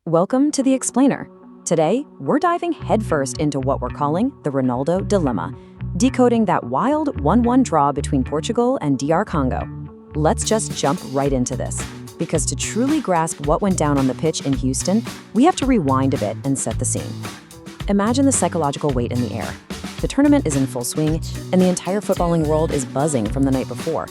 Welcome to The Explainer. Today, we're diving headfirst into what we're calling the Ronaldo dilemma, decoding that wild 1-1 draw between Portugal and DR Congo. Let's just jump right into this, because to truly grasp what went down on the pitch in Houston, we have to rewind a bit and set the scene. Imagine the psychological weight in the air. The tournament is in full swing, and the entire footballing world is buzzing from the night before.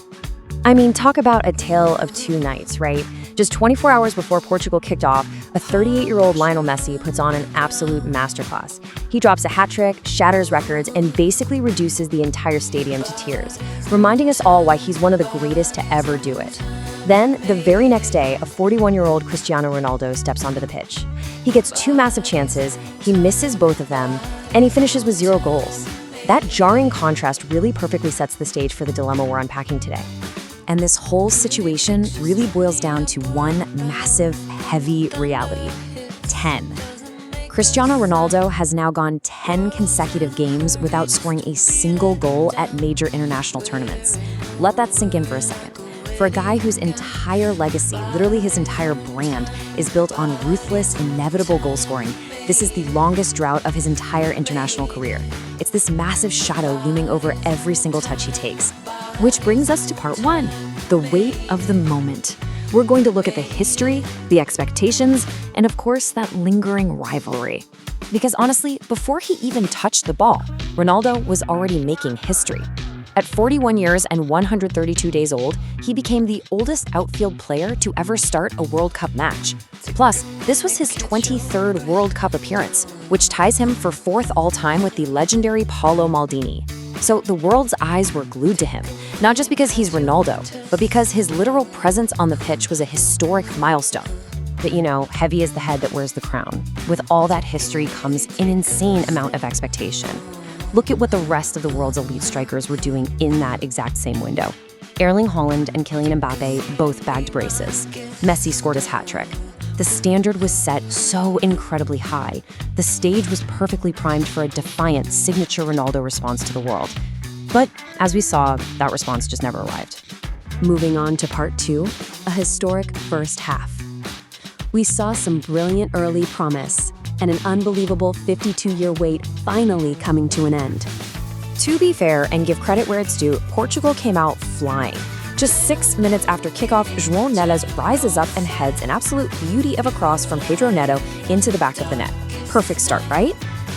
I mean, talk about a tale of two nights, right? Just 24 hours before Portugal kicked off, a 38-year-old Lionel Messi puts on an absolute masterclass. He drops a hat trick, shatters records, and basically reduces the entire stadium to tears, reminding us all why he's one of the greatest to ever do it. Then, the very next day, a 41-year-old Cristiano Ronaldo steps onto the pitch. He gets two massive chances, he misses both of them, and he finishes with 0 goals. That jarring contrast really perfectly sets the stage for the dilemma we're unpacking today. And this whole situation really boils down to one massive, heavy reality: 10. Cristiano Ronaldo has now gone 10 consecutive games without scoring a single goal at major international tournaments. Let that sink in for a second. For a guy whose entire legacy, literally his entire brand, is built on ruthless, inevitable goal scoring, this is the longest drought of his entire international career. It's this massive shadow looming over every single touch he takes. Which brings us to part 1, the weight of the moment. We're going to look at the history, the expectations, and of course, that lingering rivalry. Because honestly, before he even touched the ball, Ronaldo was already making history. At 41 years and 132 days old, he became the oldest outfield player to ever start a World Cup match. Plus, this was his 23rd World Cup appearance, which ties him for 4th all-time with the legendary Paolo Maldini. So the world's eyes were glued to him, not just because he's Ronaldo, but because his literal presence on the pitch was a historic milestone. But heavy is the head that wears the crown. With all that history comes an insane amount of expectation. Look at what the rest of the world's elite strikers were doing in that exact same window. Erling Haaland and Kylian Mbappe both bagged braces. Messi scored his hat trick. The standard was set so incredibly high. The stage was perfectly primed for a defiant signature Ronaldo response to the world. But as we saw, that response just never arrived. Moving on to part 2, a historic first half. We saw some brilliant early promise and an unbelievable 52-year wait finally coming to an end. To be fair and give credit where it's due, Portugal came out flying. Just 6 minutes after kickoff, João Neves rises up and heads an absolute beauty of a cross from Pedro Neto into the back of the net. Perfect start, right?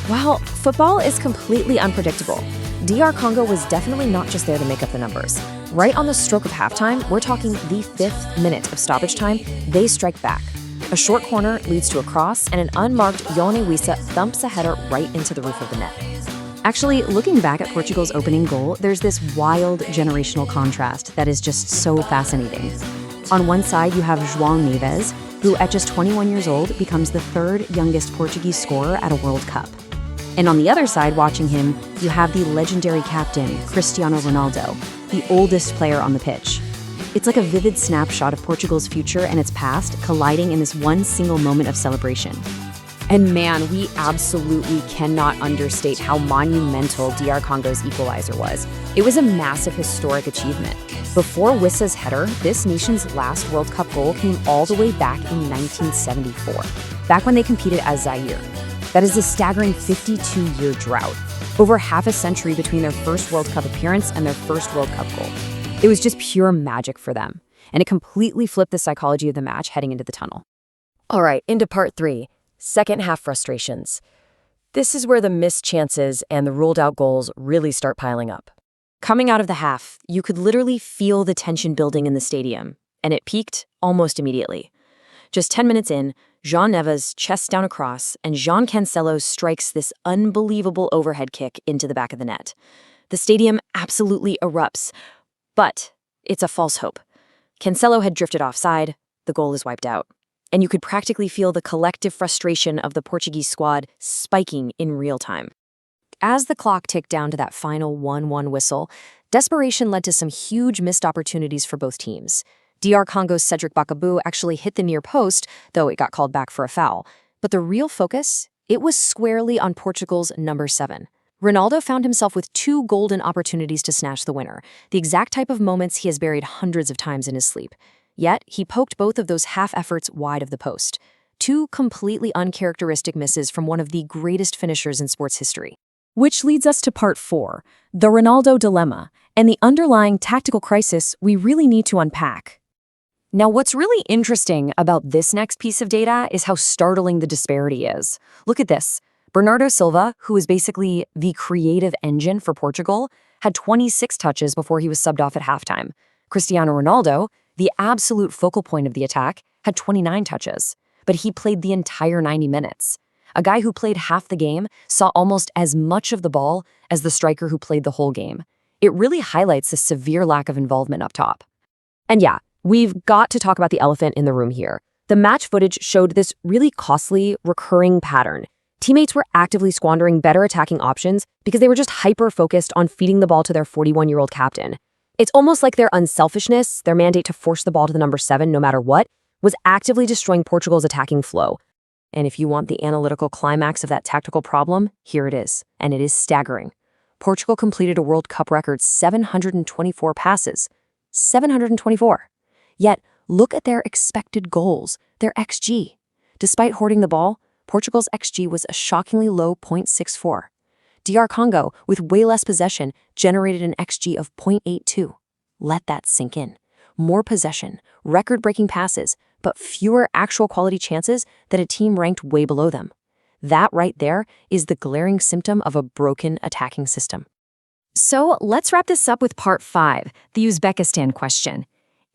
Well, football is completely unpredictable. DR Congo was definitely not just there to make up the numbers. Right on the stroke of halftime, we're talking the 5th minute of stoppage time, they strike back. A short corner leads to a cross, and an unmarked Yone Wissa thumps a header right into the roof of the net. Actually, looking back at Portugal's opening goal, there's this wild generational contrast that is just so fascinating. On one side, you have João Neves, who at just 21 years old becomes the 3rd youngest Portuguese scorer at a World Cup. And on the other side, watching him, you have the legendary captain, Cristiano Ronaldo, the oldest player on the pitch. It's like a vivid snapshot of Portugal's future and its past colliding in this one single moment of celebration. And man, we absolutely cannot understate how monumental DR Congo's equalizer was. It was a massive historic achievement. Before Wissa's header, this nation's last World Cup goal came all the way back in 1974, back when they competed as Zaire. That is a staggering 52-year drought, over half a century between their first World Cup appearance and their first World Cup goal. It was just pure magic for them, and it completely flipped the psychology of the match heading into the tunnel. All right, into part 3. Second half frustrations. This is where the missed chances and the ruled out goals really start piling up. Coming out of the half, you could literally feel the tension building in the stadium, and it peaked almost immediately. Just 10 minutes in, João Neves chests down a cross, and João Cancelo strikes this unbelievable overhead kick into the back of the net. The stadium absolutely erupts, but it's a false hope. Cancelo had drifted offside, the goal is wiped out. And you could practically feel the collective frustration of the Portuguese squad spiking in real time. As the clock ticked down to that final 1-1 whistle, desperation led to some huge missed opportunities for both teams. DR Congo's Cedric Bakambu actually hit the near post, though it got called back for a foul. But the real focus, it was squarely on Portugal's number 7. Ronaldo found himself with 2 golden opportunities to snatch the winner, the exact type of moments he has buried hundreds of times in his sleep. Yet, he poked both of those half efforts wide of the post. two completely uncharacteristic misses from one of the greatest finishers in sports history. Which leads us to part 4, the Ronaldo dilemma, and the underlying tactical crisis we really need to unpack. Now, what's really interesting about this next piece of data is how startling the disparity is. Look at this. Bernardo Silva, who is basically the creative engine for Portugal, had 26 touches before he was subbed off at halftime. Cristiano Ronaldo, the absolute focal point of the attack, had 29 touches, but he played the entire 90 minutes. A guy who played half the game saw almost as much of the ball as the striker who played the whole game. It really highlights a severe lack of involvement up top. And yeah, we've got to talk about the elephant in the room here. The match footage showed this really costly, recurring pattern. Teammates were actively squandering better attacking options because they were just hyper-focused on feeding the ball to their 41-year-old captain. It's almost like their unselfishness, their mandate to force the ball to the number 7 no matter what, was actively destroying Portugal's attacking flow. And if you want the analytical climax of that tactical problem, here it is, and it is staggering. Portugal completed a World Cup record 724 passes. 724. Yet, look at their expected goals, their XG. Despite hoarding the ball, Portugal's XG was a shockingly low 0.64. DR Congo, with way less possession, generated an XG of 0.82. Let that sink in. More possession, record-breaking passes, but fewer actual quality chances that a team ranked way below them. That right there is the glaring symptom of a broken attacking system. So let's wrap this up with part 5, the Uzbekistan question.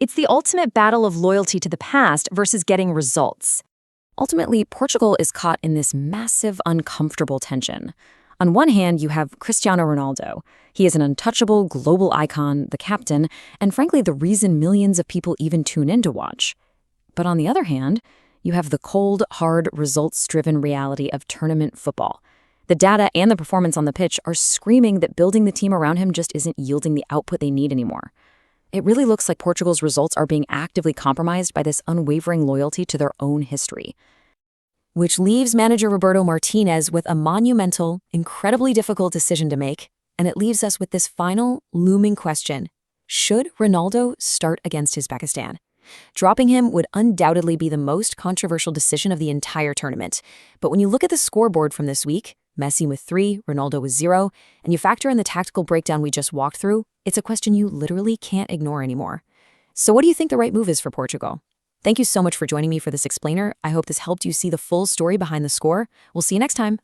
It's the ultimate battle of loyalty to the past versus getting results. Ultimately, Portugal is caught in this massive, uncomfortable tension. On one hand, you have Cristiano Ronaldo. He is an untouchable global icon, the captain, and frankly, the reason millions of people even tune in to watch. But on the other hand, you have the cold, hard, results-driven reality of tournament football. The data and the performance on the pitch are screaming that building the team around him just isn't yielding the output they need anymore. It really looks like Portugal's results are being actively compromised by this unwavering loyalty to their own history. Which leaves manager Roberto Martinez with a monumental, incredibly difficult decision to make, and it leaves us with this final, looming question. Should Ronaldo start against Uzbekistan? Dropping him would undoubtedly be the most controversial decision of the entire tournament. But when you look at the scoreboard from this week, Messi with 3, Ronaldo with 0, and you factor in the tactical breakdown we just walked through, it's a question you literally can't ignore anymore. So what do you think the right move is for Portugal? Thank you so much for joining me for this explainer. I hope this helped you see the full story behind the score. We'll see you next time.